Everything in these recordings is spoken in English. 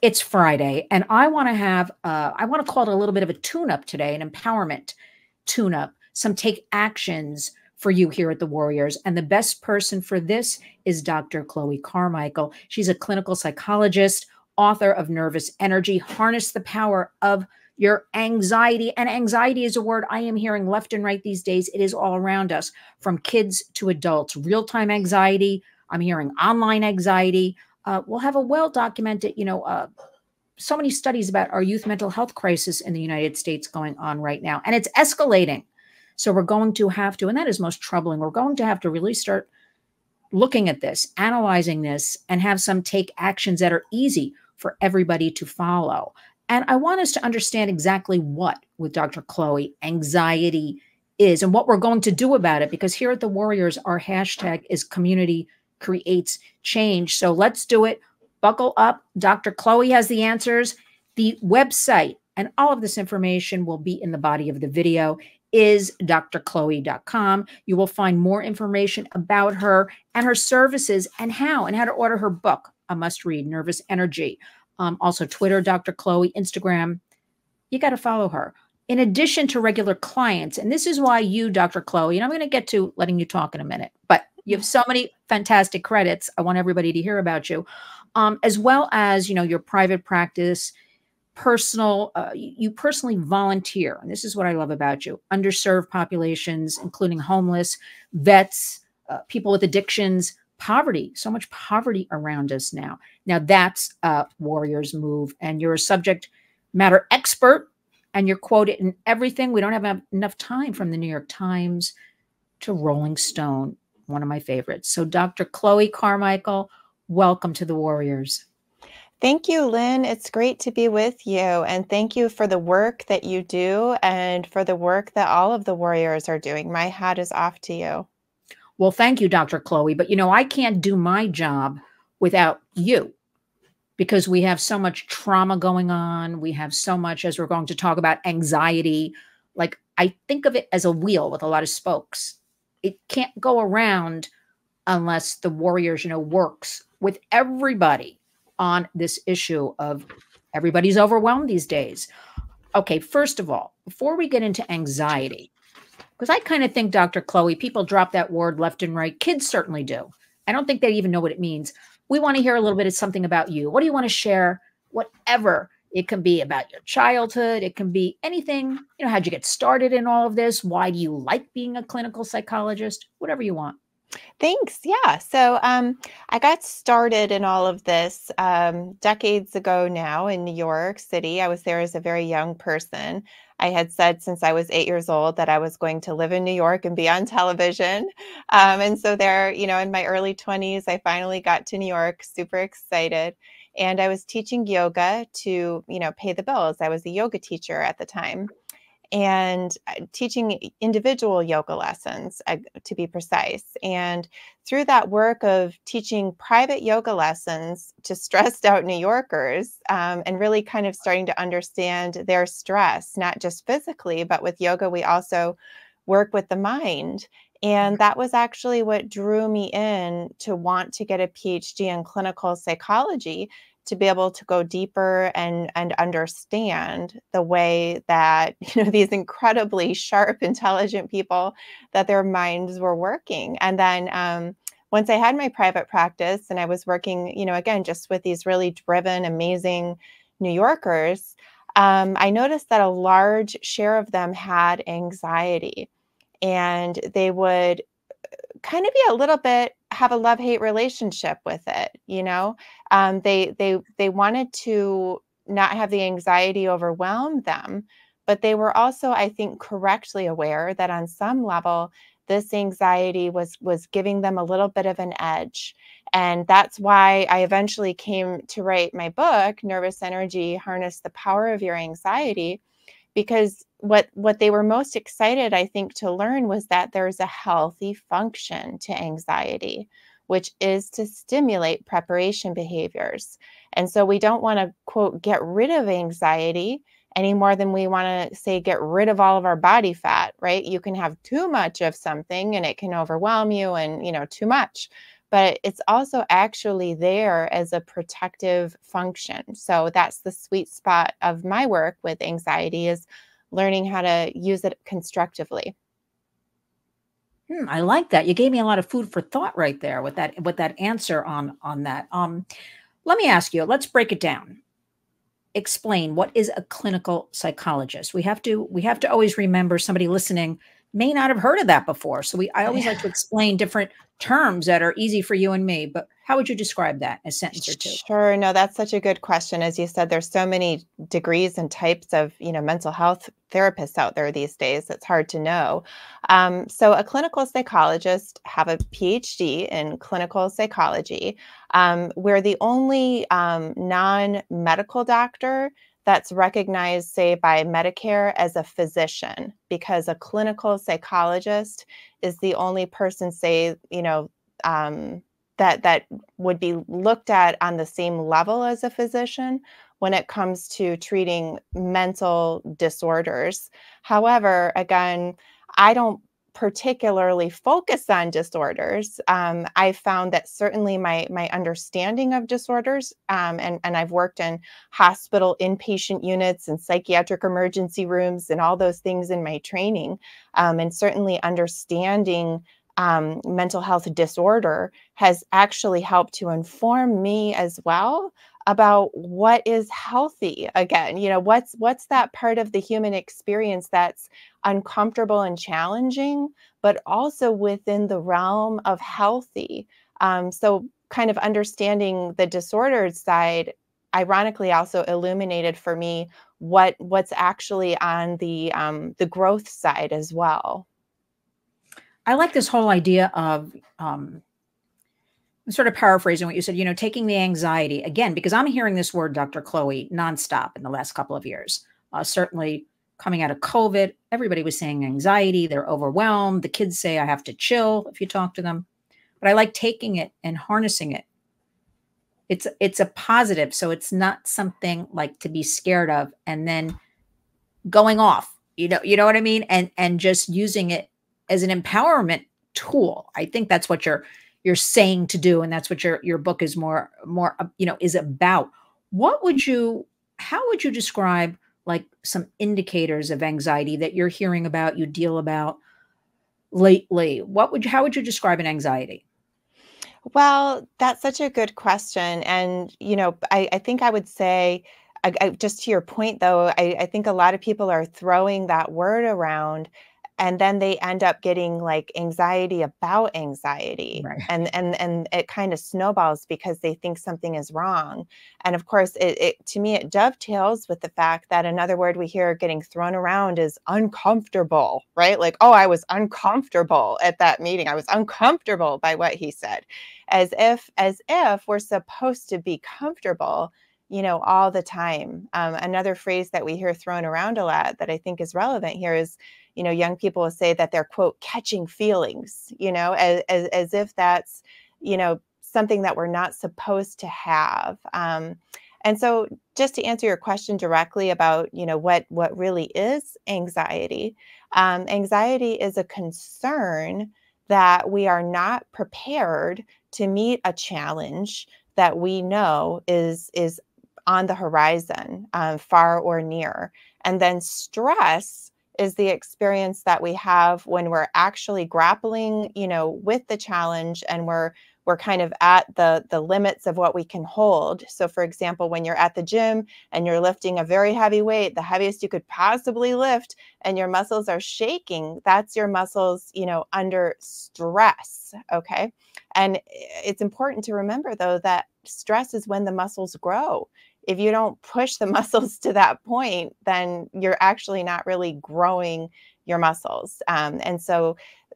It's Friday, and I want to call it a little bit of a tune-up today, an empowerment tune-up, some take actions for you here at the Warriors. And the best person for this is Dr. Chloe Carmichael. She's a clinical psychologist, author of Nervous Energy, Harness the Power of Your Anxiety. And anxiety is a word I am hearing left and right these days. It is all around us, from kids to adults. Real-time anxiety. I'm hearing online anxiety. We'll have a well-documented, so many studies about our youth mental health crisis in the United States going on right now, and it's escalating. So we're going to have to, and that is most troubling, we're going to have to really start looking at this, analyzing this, and have some take actions that are easy for everybody to follow. And I want us to understand exactly what, with Dr. Chloe, anxiety is and what we're going to do about it, because here at the Warriors, our hashtag is community creates change. So let's do it. Buckle up. Dr. Chloe has the answers. The website and all of this information will be in the body of the video is drchloe.com. You will find more information about her and her services and how to order her book, a must read, Nervous Energy. Also Twitter, Dr. Chloe, Instagram. You got to follow her. In addition to regular clients, and this is why you, Dr. Chloe, and I'm going to get to letting you talk in a minute, but you have so many fantastic credits. I want everybody to hear about you, as well as, your private practice, personal, you personally volunteer. And this is what I love about you. Underserved populations, including homeless, vets, people with addictions, poverty, so much poverty around us now. Now that's a Warriors move, and you're a subject matter expert, and you're quoted in everything. We don't have enough time, from the New York Times to Rolling Stone, one of my favorites. So Dr. Chloe Carmichael, welcome to the Warriors. Thank you, Lynn. It's great to be with you. And thank you for the work that you do and for the work that all of the Warriors are doing. My hat is off to you. Well, thank you, Dr. Chloe. But, I can't do my job without you, because we have so much trauma going on. We have so much, as we're going to talk about, anxiety. Like, I think of it as a wheel with a lot of spokes. It can't go around unless the Warriors, works with everybody on this issue of everybody's overwhelmed these days. Okay, first of all, before we get into anxiety, because I kind of think, Dr. Chloe, people drop that word left and right. Kids certainly do. I don't think they even know what it means. We want to hear a little bit of something about you. What do you want to share? Whatever. It can be about your childhood. It can be anything. How'd you get started in all of this? Why do you like being a clinical psychologist? Whatever you want. Thanks. Yeah. So I got started in all of this decades ago now in New York City. I was there as a very young person. I had said since I was 8 years old that I was going to live in New York and be on television. And so there, in my early 20s, I finally got to New York, super excited. And I was teaching yoga to, pay the bills. I was a yoga teacher at the time, and teaching individual yoga lessons, to be precise. And through that work of teaching private yoga lessons to stressed out New Yorkers, and really kind of starting to understand their stress, not just physically, but with yoga, we also work with the mind. And that was actually what drew me in to want to get a PhD in clinical psychology, to be able to go deeper and understand the way that, these incredibly sharp, intelligent people, that their minds were working. And then once I had my private practice and I was working, again, just with these really driven, amazing New Yorkers, I noticed that a large share of them had anxiety, and they would kind of be a little bit, have a love-hate relationship with it. They wanted to not have the anxiety overwhelm them, but they were also, I think, correctly aware that on some level, this anxiety was giving them a little bit of an edge. And that's why I eventually came to write my book, Nervous Energy, Harness the Power of Your Anxiety, because what they were most excited, I think, to learn was that there's a healthy function to anxiety, which is to stimulate preparation behaviors. And so we don't want to, quote, get rid of anxiety any more than we want to say get rid of all of our body fat, right? You can have too much of something and it can overwhelm you, and, too much. but it's also actually there as a protective function. So that's the sweet spot of my work with anxiety, is learning how to use it constructively. I like that. You gave me a lot of food for thought right there with that answer on that. Let me ask you. Let's break it down. Explain, what is a clinical psychologist? We have to always remember, somebody listening may not have heard of that before. So I always like to explain different terms that are easy for you and me. But how would you describe that in a sentence or two? Sure. No, that's such a good question. As you said, there's so many degrees and types of, mental health therapists out there these days. It's hard to know. So a clinical psychologist have a PhD in clinical psychology. We're the only non-medical doctor that's recognized, say, by Medicare as a physician, because a clinical psychologist is the only person, say, that would be looked at on the same level as a physician when it comes to treating mental disorders. However, again, I don't particularly focus on disorders. I found that certainly my understanding of disorders, and I've worked in hospital inpatient units and psychiatric emergency rooms and all those things in my training, and certainly understanding mental health disorder has actually helped to inform me as well about what is healthy. Again, what's that part of the human experience that's uncomfortable and challenging, but also within the realm of healthy. So kind of understanding the disordered side, ironically, also illuminated for me what's actually on the growth side as well. I like this whole idea of, I'm sort of paraphrasing what you said, taking the anxiety again, because I'm hearing this word, Dr. Chloe, nonstop in the last couple of years. Certainly coming out of COVID, everybody was saying anxiety, they're overwhelmed. The kids say I have to chill if you talk to them. But I like taking it and harnessing it. It's a positive. So it's not something like to be scared of and then going off, you know what I mean? And just using it as an empowerment tool. I think that's what you're saying to do. And that's what your book is more, is about. How would you describe like some indicators of anxiety that you're hearing about, you deal about lately? How would you describe an anxiety? Well, that's such a good question. And, I think I would say, just to your point, though, I think a lot of people are throwing that word around, and then they end up getting like anxiety about anxiety. Right. And it kind of snowballs because they think something is wrong. And of course, to me, it dovetails with the fact that another word we hear getting thrown around is uncomfortable, right? Like, oh, I was uncomfortable at that meeting. I was uncomfortable by what he said, as if we're supposed to be comfortable, all the time. Another phrase that we hear thrown around a lot that I think is relevant here is, young people will say that they're, quote, catching feelings, as if that's, something that we're not supposed to have. And so just to answer your question directly about, what really is anxiety, anxiety is a concern that we are not prepared to meet a challenge that we know is on the horizon, far or near. And then stress is the experience that we have when we're actually grappling, with the challenge, and we're kind of at the limits of what we can hold. So for example, when you're at the gym and you're lifting a very heavy weight, the heaviest you could possibly lift, and your muscles are shaking, that's your muscles, under stress. Okay. And it's important to remember, though, that stress is when the muscles grow. If you don't push the muscles to that point, then you're actually not really growing your muscles. And so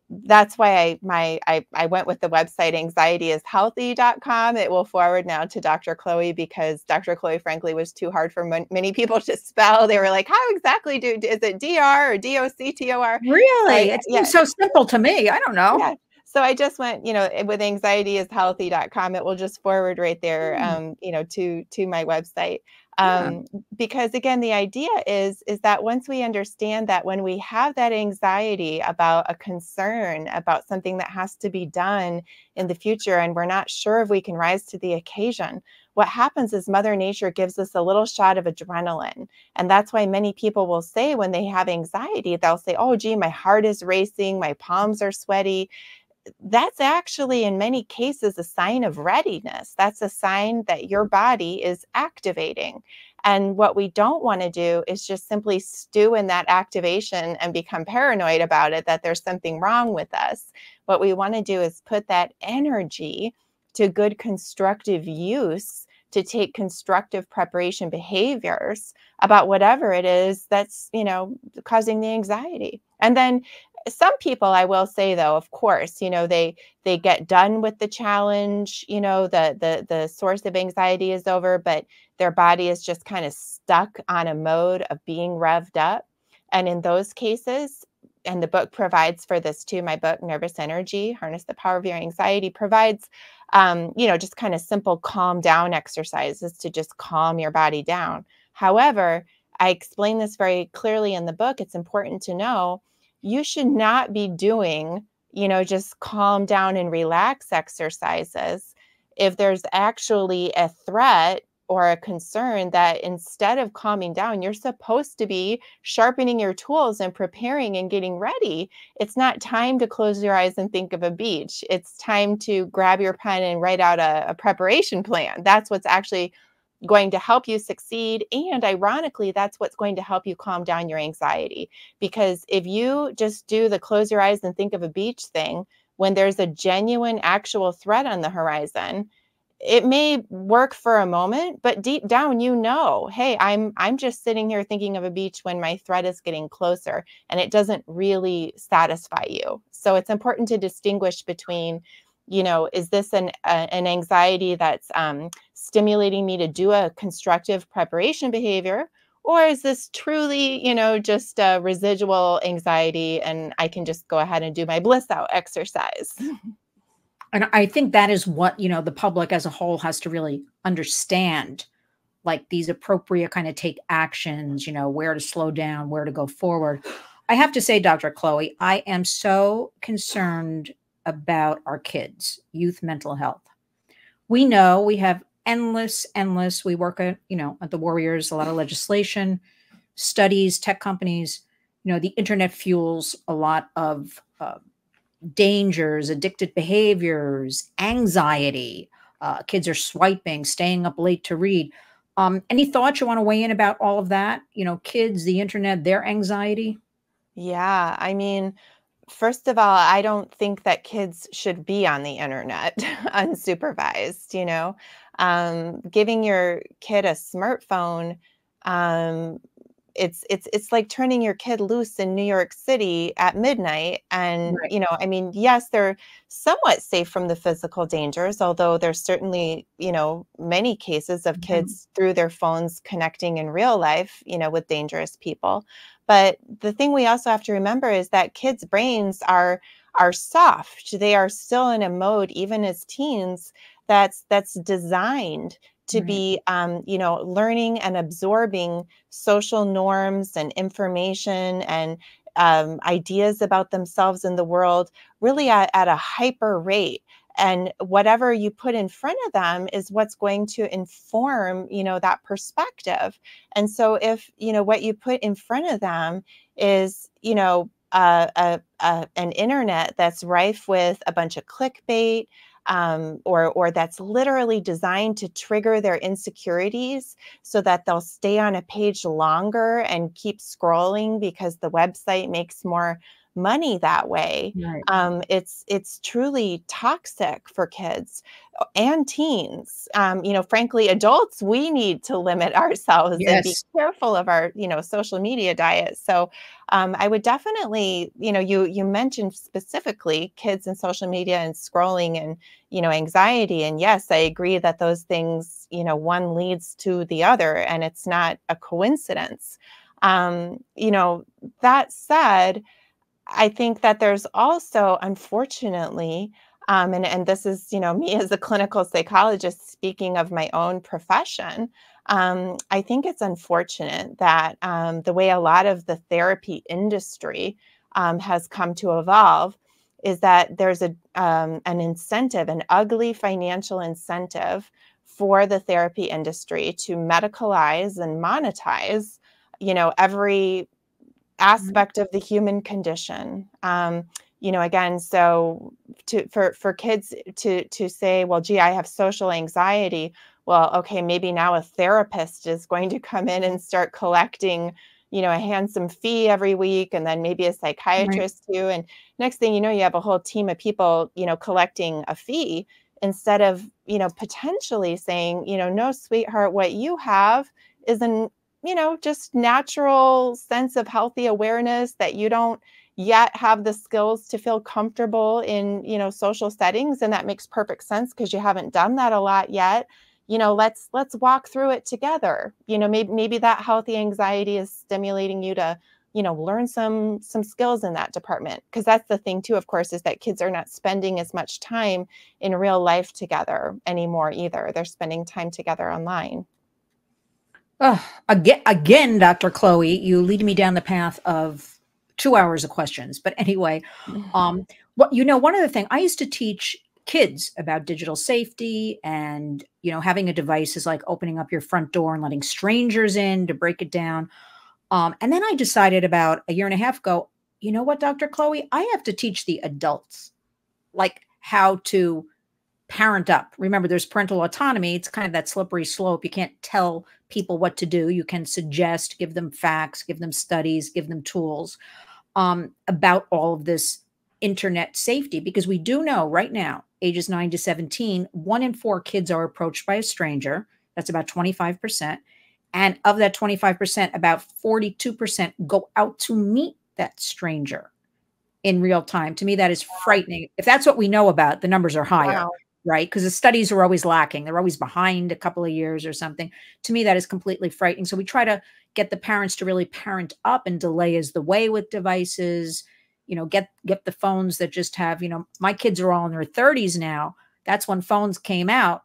that's why I went with the website anxietyishealthy.com. It will forward now to Dr. Chloe, because Dr. Chloe, frankly, was too hard for many people to spell. They were like, how exactly is it DR or DOCTOR? Really? Like, It yeah. seems so simple to me. I don't know. Yeah. So I just went, with anxietyishealthy.com, it will just forward right there, to my website. Yeah. Because again, the idea is that once we understand that when we have that anxiety about a concern, about something that has to be done in the future, and we're not sure if we can rise to the occasion, what happens is Mother Nature gives us a little shot of adrenaline. And that's why many people will say when they have anxiety, they'll say, oh, gee, my heart is racing, my palms are sweaty. That's actually in many cases a sign of readiness. That's a sign that your body is activating. And what we don't want to do is just simply stew in that activation and become paranoid about it, that there's something wrong with us. What we want to do is put that energy to good constructive use, to take constructive preparation behaviors about whatever it is that's, causing the anxiety. And then some people, I will say though, of course, they get done with the challenge, the source of anxiety is over, but their body is just kind of stuck on a mode of being revved up. And in those cases, and the book provides for this too, my book, Nervous Energy, Harness the Power of Your Anxiety, provides, just kind of simple calm down exercises to just calm your body down. However, I explain this very clearly in the book. It's important to know you should not be doing, just calm down and relax exercises if there's actually a threat or a concern that instead of calming down, you're supposed to be sharpening your tools and preparing and getting ready. It's not time to close your eyes and think of a beach. It's time to grab your pen and write out a preparation plan. That's what's actually going to help you succeed. And ironically, that's what's going to help you calm down your anxiety. Because if you just do the close your eyes and think of a beach thing, when there's a genuine actual threat on the horizon, it may work for a moment, but deep down, hey, I'm just sitting here thinking of a beach when my threat is getting closer, and it doesn't really satisfy you. So it's important to distinguish between, is this an anxiety that's stimulating me to do a constructive preparation behavior, or is this truly, just a residual anxiety and I can just go ahead and do my bliss out exercise? And I think that is what, the public as a whole has to really understand, like these appropriate kind of take actions, where to slow down, where to go forward. I have to say, Dr. Chloe, I am so concerned about our kids' youth mental health. We know we have endless, we work at, at the Warriors, a lot of legislation, studies, tech companies, the internet fuels a lot of dangers, addicted behaviors, anxiety. Kids are swiping, staying up late to read. Any thoughts you want to weigh in about all of that? Kids, the internet, their anxiety? Yeah, I mean, first of all, I don't think that kids should be on the internet unsupervised, giving your kid a smartphone, it's like turning your kid loose in New York City at midnight. And, Right. I mean, yes, they're somewhat safe from the physical dangers, although there's certainly, many cases of kids through their phones connecting in real life, with dangerous people. But the thing we also have to remember is that kids' brains are soft. They are still in a mode, even as teens, that's designed to Right. be, learning and absorbing social norms and information and ideas about themselves and the world really at a hyper rate. And whatever you put in front of them is what's going to inform, that perspective. And so if, what you put in front of them is, an internet that's rife with a bunch of clickbait, or that's literally designed to trigger their insecurities so that they'll stay on a page longer and keep scrolling because the website makes more money that way. Right. It's truly toxic for kids and teens. Frankly, adults, we need to limit ourselves and be Yes. careful of our, social media diet. So I would definitely, you mentioned specifically kids and social media and scrolling and, anxiety. And yes, I agree that those things, one leads to the other, and it's not a coincidence. That said, I think that there's also, unfortunately, and this is, me as a clinical psychologist speaking of my own profession. I think it's unfortunate that the way a lot of the therapy industry has come to evolve is that there's an incentive, an ugly financial incentive for the therapy industry to medicalize and monetize, every aspect of the human condition. Again, so for kids to say, well, gee, I have social anxiety. Well, okay, maybe now a therapist is going to come in and start collecting, a handsome fee every week, and then maybe a Right. psychiatrist too. And next thing you know, you have a whole team of people, collecting a fee instead of, potentially saying, no, sweetheart, what you have is an just natural sense of healthy awareness that you don't yet have the skills to feel comfortable in, social settings. And that makes perfect sense because you haven't done that a lot yet. Let's walk through it together. Maybe that healthy anxiety is stimulating you to, learn some skills in that department. Because that's the thing too, of course, is that kids are not spending as much time in real life together anymore either. They're spending time together online. Oh, again, Dr. Chloe, you lead me down the path of 2 hours of questions. But anyway, um, one other thing, I used to teach kids about digital safety, and having a device is like opening up your front door and letting strangers in to break it down. And then I decided about a year and a half ago, you know what, Dr. Chloe, I have to teach the adults like how to parent up. Remember, there's parental autonomy. It's kind of that slippery slope. You can't tell people what to do. You can suggest, give them facts, give them studies, give them tools about all of this internet safety, because we do know right now, ages 9 to 17, 1 in 4 kids are approached by a stranger. That's about 25%. And of that 25%, about 42% go out to meet that stranger in real time. To me, that is frightening. If that's what we know about, the numbers are higher, Wow. right? Because the studies are always lacking. They're always behind a couple of years or something. To me, that is completely frightening. So we try to get the parents to really parent up, and delay is the way with devices. Get the phones that just have, my kids are all in their 30s now. That's when phones came out.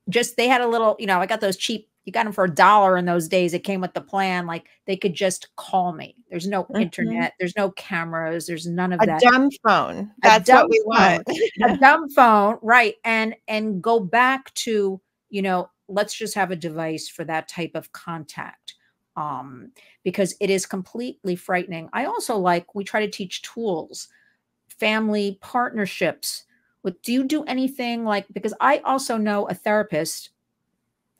Just they had a little, I got those cheap, you got them for $1 in those days. It came with the plan. Like they could just call me. There's no Mhm. internet. There's no cameras. There's none of A that. dumb phone. A That's what dumb we phone, want. a dumb phone, right? And go back to, let's just have a device for that type of contact. Because it is completely frightening. I also we try to teach tools, family partnerships. Do you do anything because I also know a therapist,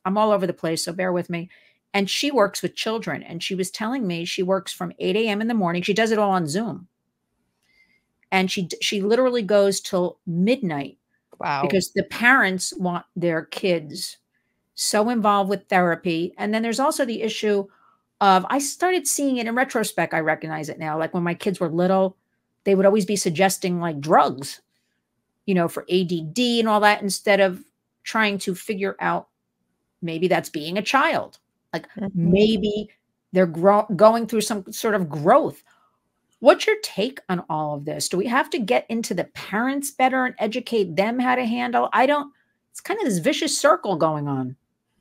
I'm all over the place, so bear with me. And she works with children. And she was telling me she works from 8 a.m. in the morning. She does it all on Zoom. And she literally goes till midnight Wow. because the parents want their kids so involved with therapy. And then there's also the issue of, I started seeing it in retrospect. I recognize it now. Like when my kids were little, they would always be suggesting like drugs, for ADD and all that, instead of trying to figure out maybe that's being a child. Like Mhm. maybe they're going through some sort of growth. What's your take on all of this? Do we have to get into the parents better and educate them how to handle? It's kind of this vicious circle going on.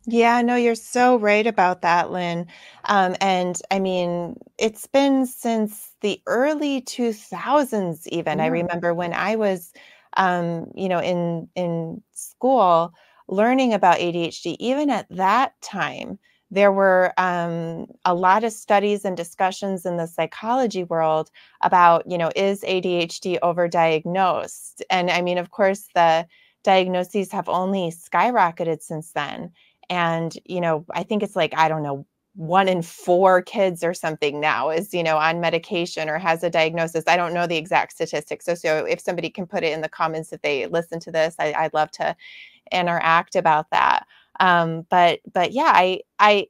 Yeah, no, you're so right about that, Lynn. And I mean, it's been since the early 2000s even. I Yeah. remember when I was, in school learning about ADHD, even at that time, there were a lot of studies and discussions in the psychology world about, is ADHD overdiagnosed? And I mean, of course, the diagnoses have only skyrocketed since then. And, I think it's like, I don't know, 1 in 4 kids or something now is, on medication or has a diagnosis. I don't know the exact statistics. So if somebody can put it in the comments if they listen to this, I'd love to interact about that. But yeah, I, I,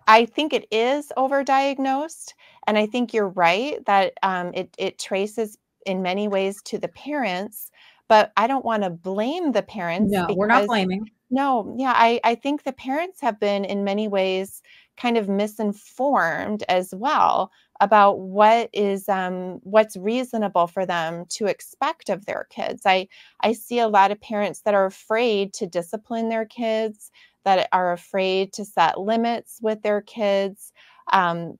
I think it is overdiagnosed. And I think you're right that it traces in many ways to the parents, but I don't want to blame the parents No, we're not because blaming. no, yeah, I think the parents have been in many ways kind of misinformed as well about what's reasonable for them to expect of their kids. I see a lot of parents that are afraid to discipline their kids, that are afraid to set limits with their kids,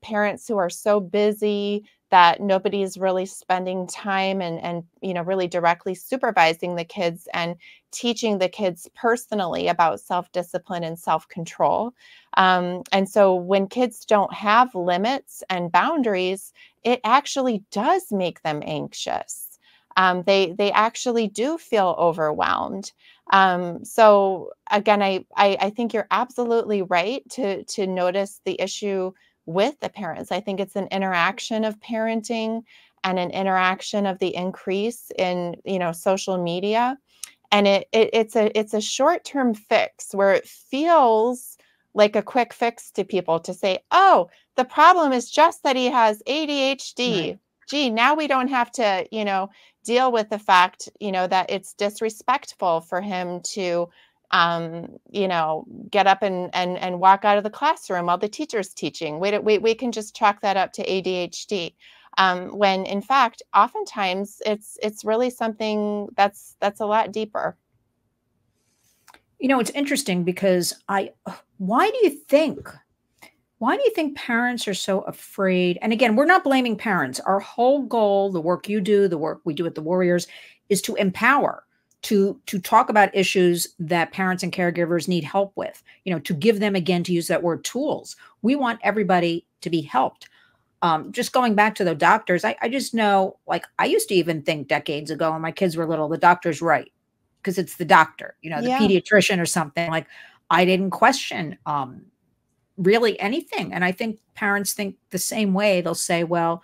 parents who are so busy that nobody is really spending time and really directly supervising the kids and teaching the kids personally about self-discipline and self-control. And so when kids don't have limits and boundaries, it actually does make them anxious. They actually do feel overwhelmed. So again, I think you're absolutely right to notice the issue with the parents. I think it's an interaction of parenting and an interaction of the increase in, social media. And it's a short-term fix where it feels like a quick fix to people to say, oh, the problem is just that he has ADHD. Right. Gee, now we don't have to, deal with the fact, that it's disrespectful for him to get up and walk out of the classroom while the teacher's teaching. We can just chalk that up to ADHD. When in fact, oftentimes it's really something that's a lot deeper. It's interesting because why do you think parents are so afraid? And again, we're not blaming parents. Our whole goal, the work you do, the work we do at the Warriors, is to empower, to talk about issues that parents and caregivers need help with, to give them, again, to use that word, tools. We want everybody to be helped. Just going back to the doctors, I just know, like, I used to even think decades ago when my kids were little, the doctor's right, because it's the doctor, the pediatrician or something. Like, I didn't question really anything. And I think parents think the same way. They'll say, well,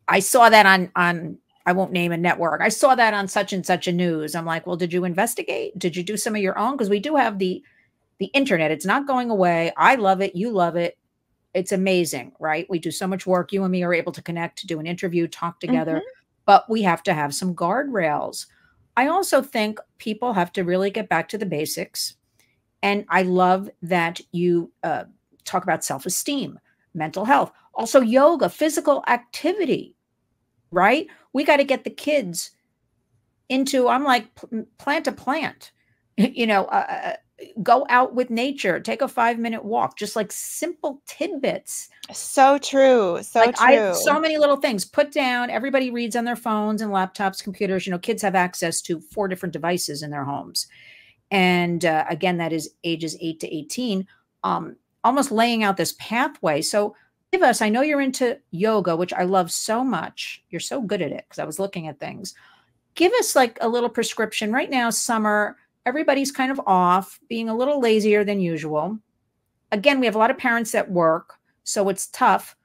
I saw that on I won't name a network. I saw that on such and such a news. I'm like, well, did you investigate? Did you do some of your own? Because we do have the internet. It's not going away. I love it. You love it. It's amazing, right? We do so much work. You and me are able to connect, to do an interview, talk together, but we have to have some guardrails. I also think people have to really get back to the basics. And I love that you talk about self-esteem, mental health, also yoga, physical activity, right? We got to get the kids into, I'm like, plant a plant, go out with nature, take a 5-minute walk, just like simple tidbits. So true. So true. So many little things put down. Everybody reads on their phones and laptops, computers. Kids have access to 4 different devices in their homes. And again, that is ages 8 to 18, almost laying out this pathway. So give us, I know you're into yoga, which I love so much. You're so good at it because I was looking at things. Give us like a little prescription right now. Summer, everybody's kind of off, being a little lazier than usual. Again, we have a lot of parents that work, so it's tough.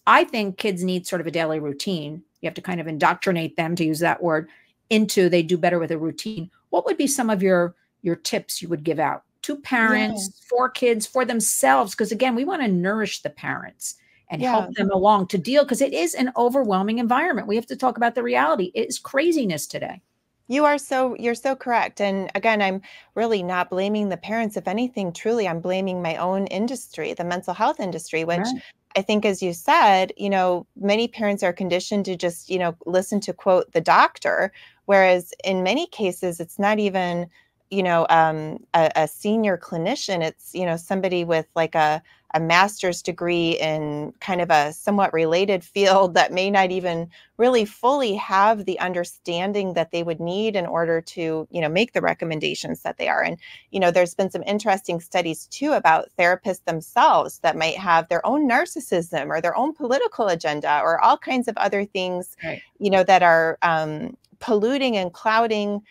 I think kids need sort of a daily routine. You have to kind of indoctrinate them, to use that word, they do better with a routine. What would be some of your tips you would give out to parents, for kids, for themselves? Because again, we want to nourish the parents and help them along to deal, because it is an overwhelming environment. We have to talk about the reality. It is craziness today. You're so correct. And again, I'm really not blaming the parents. If anything, truly, I'm blaming my own industry, the mental health industry, which I think, as you said, many parents are conditioned to just, listen to, quote, the doctor, whereas in many cases, it's not even a senior clinician. It's, somebody with like a master's degree in kind of a somewhat related field that may not even really fully have the understanding that they would need in order to, make the recommendations that they are. And, there's been some interesting studies too about therapists themselves that might have their own narcissism or their own political agenda or all kinds of other things, that are polluting and clouding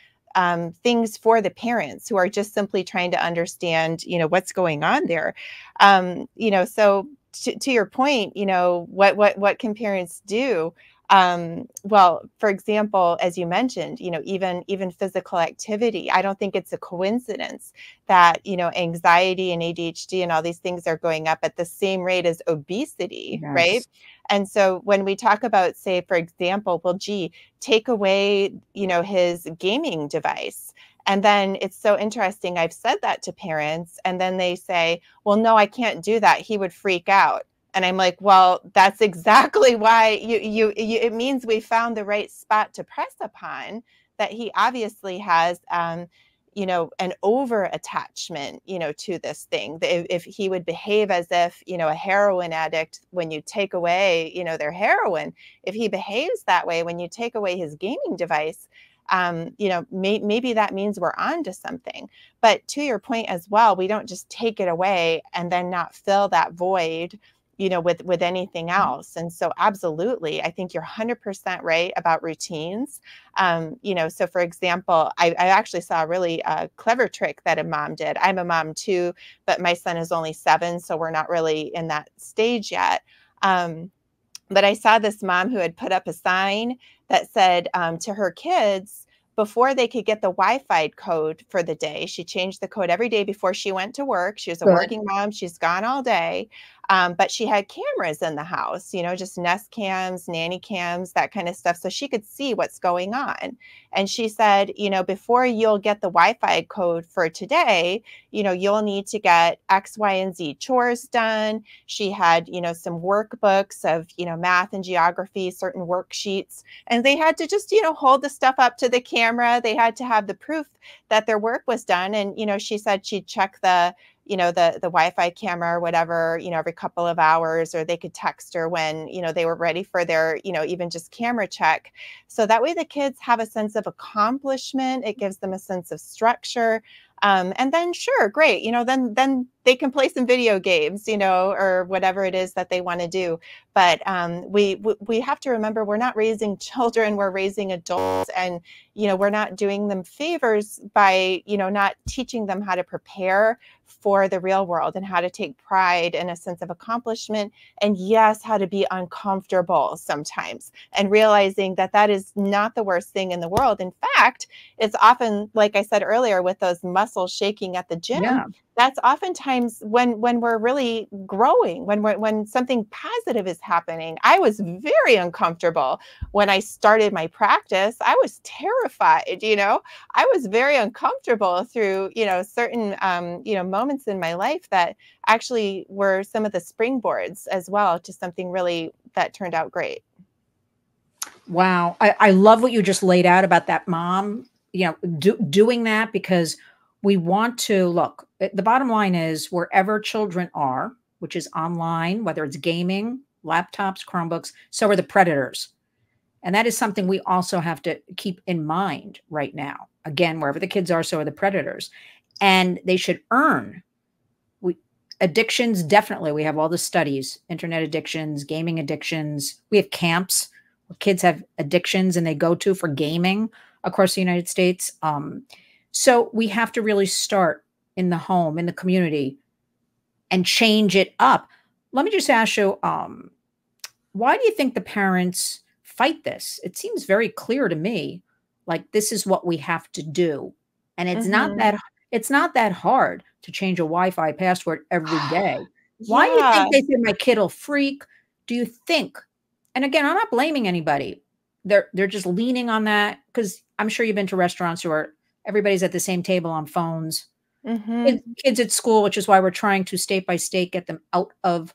things for the parents who are just simply trying to understand, what's going on there. So to your point, what can parents do? Well, for example, as you mentioned, even physical activity. I don't think it's a coincidence that, anxiety and ADHD and all these things are going up at the same rate as obesity, right? And so when we talk about, say, for example, well, gee, take away, his gaming device And then it's so interesting. I've said that to parents, and then they say, well, no, I can't do that. He would freak out. And I'm like, well, that's exactly why it means we found the right spot to press upon, that he obviously has, an over attachment, to this thing. If he would behave as if, a heroin addict, when you take away, their heroin, if he behaves that way, when you take away his gaming device, maybe that means we're on to something. But to your point as well, we don't just take it away and then not fill that void, with anything else. And so absolutely, I think you're 100% right about routines. So for example, I actually saw a really clever trick that a mom did. I'm a mom too, but my son is only 7, so we're not really in that stage yet. But I saw this mom who had put up a sign that said to her kids, before they could get the Wi-Fi code for the day, she changed the code every day before she went to work. She was a working mom. She's gone all day. But she had cameras in the house, just Nest cams, nanny cams, that kind of stuff. So she could see what's going on. And she said, before you'll get the Wi-Fi code for today, you'll need to get X, Y, and Z chores done. She had, some workbooks of, math and geography, certain worksheets, and they had to just, hold the stuff up to the camera. They had to have the proof that their work was done. And, she said she'd check the Wi-Fi camera or whatever, every couple of hours, or they could text her when, they were ready for their, even just camera check. So that way the kids have a sense of accomplishment. It gives them a sense of structure. And then sure, great. Then they can play some video games, or whatever it is that they want to do. But we have to remember, we're not raising children, we're raising adults, and, we're not doing them favors by, not teaching them how to prepare for the real world and how to take pride and a sense of accomplishment. And yes, how to be uncomfortable sometimes, and realizing that that is not the worst thing in the world. In fact, it's often, like I said earlier, with those muscles shaking at the gym, that's oftentimes when we're really growing, when something positive is happening. I was very uncomfortable when I started my practice. I was terrified, I was very uncomfortable through, certain, moments in my life that actually were some of the springboards as well to something really that turned out great. Wow. I love what you just laid out about that mom, doing that, because we want to look, the bottom line is wherever children are, which is online, whether it's gaming, laptops, Chromebooks, so are the predators. And that is something we also have to keep in mind right now. Again, wherever the kids are, so are the predators. And they should earn. Addictions, definitely. We have all the studies, internet addictions, gaming addictions. We have camps where kids have addictions and they go to for gaming across the United States. So we have to really start in the home, in the community, and change it up. Let me just ask you, why do you think the parents fight this? It seems very clear to me, like this is what we have to do. And it's not that hard to change a Wi-Fi password every day. Why do you think they say my kid will freak? Do you think? And again, I'm not blaming anybody. They're just leaning on that, because I'm sure you've been to restaurants where everybody's at the same table on phones. Kids at school, which is why we're trying to state by state get them out of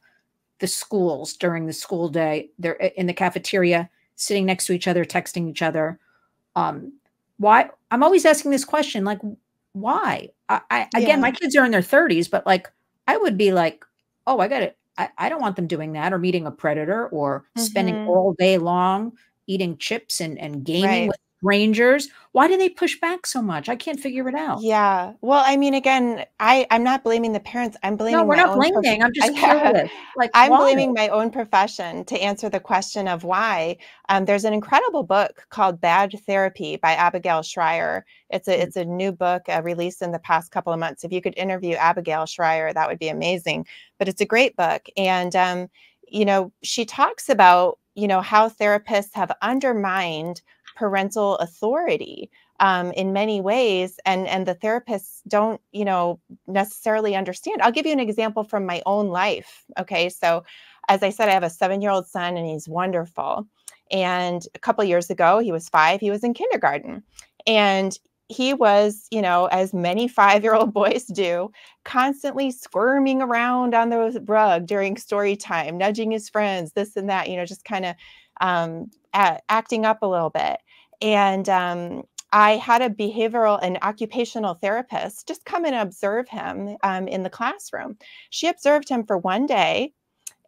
the schools during the school day. They're in the cafeteria, sitting next to each other, texting each other. Why? I'm always asking this question, like, why? Again, my kids are in their 30s, but like, I would be like, oh, I don't want them doing that, or meeting a predator, or spending all day long eating chips and gaming with strangers. Why do they push back so much? I can't figure it out. Yeah. Well, I mean, again, I'm not blaming the parents. I'm blaming No, we're not blaming. I'm just curious. Like, I'm why? blaming my own profession to answer the question of why. There's an incredible book called Bad Therapy by Abigail Schreier. It's a new book released in the past couple of months. If you could interview Abigail Schreier, that would be amazing. But it's a great book. And, she talks about, how therapists have undermined parental authority in many ways, and the therapists don't, necessarily understand. I'll give you an example from my own life. Okay, so as I said, I have a 7-year-old son, and he's wonderful. And a couple of years ago, he was 5. He was in kindergarten, and he was, as many 5-year-old boys do, constantly squirming around on the rug during story time, nudging his friends, this and that, just kind of acting up a little bit. And I had a behavioral and occupational therapist just come and observe him in the classroom. She observed him for one day.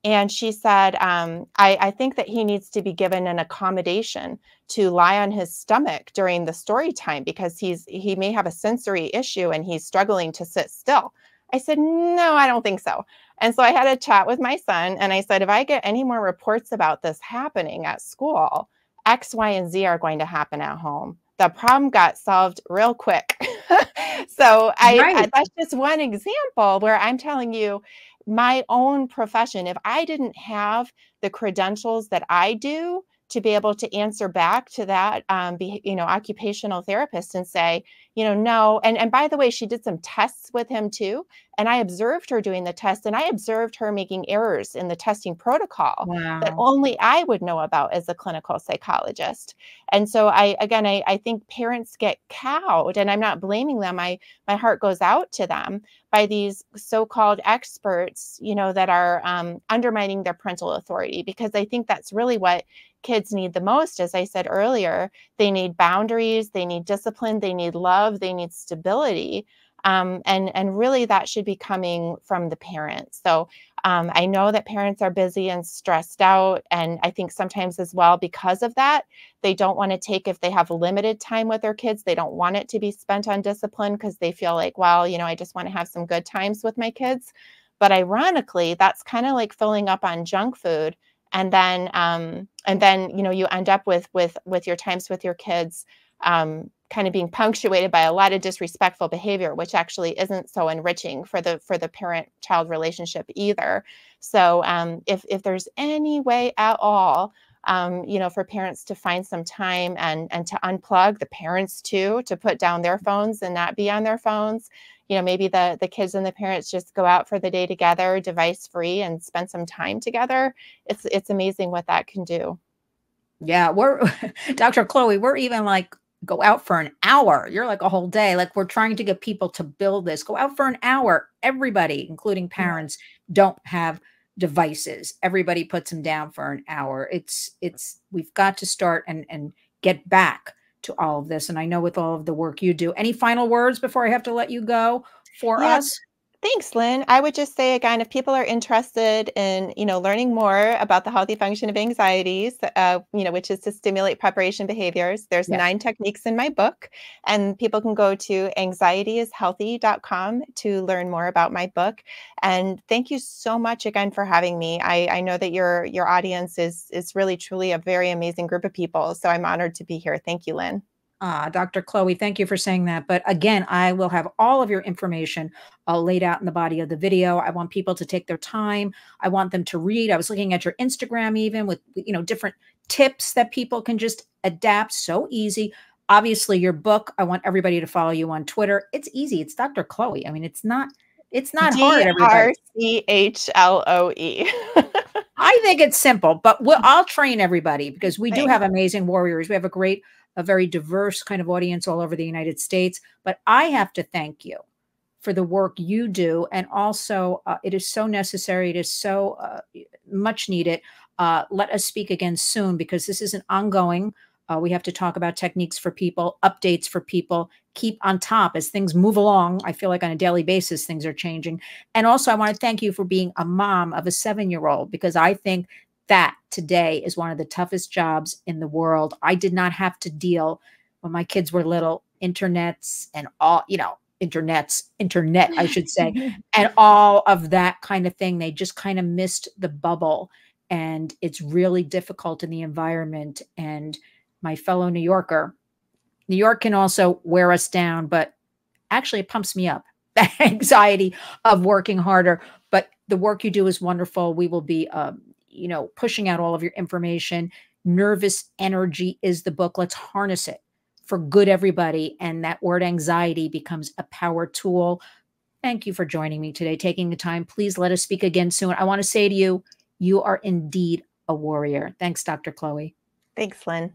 And she said, I think that he needs to be given an accommodation to lie on his stomach during the story time because he may have a sensory issue and he's struggling to sit still. I said, no, I don't think so. And so I had a chat with my son and I said, if I get any more reports about this happening at school, X, Y, and Z are going to happen at home. The problem got solved real quick. So that's just one example where I'm telling you, my own profession, if I didn't have the credentials that I do to be able to answer back to that, occupational therapist and say, no. And by the way, she did some tests with him too. And I observed her doing the test and I observed her making errors in the testing protocol that only I would know about as a clinical psychologist. And so I think parents get cowed, and I'm not blaming them. My heart goes out to them by these so-called experts, that are undermining their parental authority, because I think that's really what kids need the most. As I said earlier, they need boundaries, they need discipline, they need love, they need stability. And really that should be coming from the parents. So I know that parents are busy and stressed out. And I think sometimes as well, because of that, they don't want to take, if they have limited time with their kids, they don't want it to be spent on discipline because they feel like, well, I just want to have some good times with my kids. But ironically, that's kind of like filling up on junk food. And then you end up with your times with your kids kind of being punctuated by a lot of disrespectful behavior, which actually isn't so enriching for the parent-child relationship either. So if there's any way at all, for parents to find some time and to unplug, the parents too, to put down their phones and not be on their phones. Maybe the kids and the parents just go out for the day together, device free, and spend some time together. It's amazing what that can do. Yeah, we're Dr. Chloe, we're even like go out for an hour. You're like a whole day. Like we're trying to get people to build this. Go out for an hour. Everybody, including parents, don't have devices. Everybody puts them down for an hour. We've got to start and get back to all of this. And I know with all of the work you do, any final words before I have to let you go for us? Thanks, Lynn. I would just say again, if people are interested in, learning more about the healthy function of anxieties, which is to stimulate preparation behaviors, there's 9 techniques in my book, and people can go to anxietyishealthy.com to learn more about my book. And thank you so much again for having me. I know that your audience is really, truly a very amazing group of people. So I'm honored to be here. Thank you, Lynn. Dr. Chloe, thank you for saying that. But again, I will have all of your information laid out in the body of the video. I want people to take their time. I want them to read. I was looking at your Instagram even with, different tips that people can just adapt. So easy. Obviously, your book, I want everybody to follow you on Twitter. It's easy. It's Dr. Chloe. I mean, it's not hard, everybody. DRCHLOE. I think it's simple, but I'll train everybody because we do have amazing warriors. We have a very diverse kind of audience all over the United States. But I have to thank you for the work you do. And also, it is so necessary. It is so much needed. Let us speak again soon because this is an ongoing. We have to talk about techniques for people, updates for people, keep on top as things move along. I feel like on a daily basis, things are changing. And also, I want to thank you for being a mom of a 7-year-old because I think that today is one of the toughest jobs in the world. I did not have to deal when my kids were little, internet, I should say, and all of that kind of thing. They just kind of missed the bubble. And it's really difficult in the environment. And my fellow New Yorker, New York can also wear us down, but actually it pumps me up. The anxiety of working harder. But the work you do is wonderful. We will be pushing out all of your information. Nervous Energy is the book. Let's harness it for good, everybody. And that word anxiety becomes a power tool. Thank you for joining me today, taking the time. Please let us speak again soon. I want to say to you, you are indeed a warrior. Thanks, Dr. Chloe. Thanks, Lynn.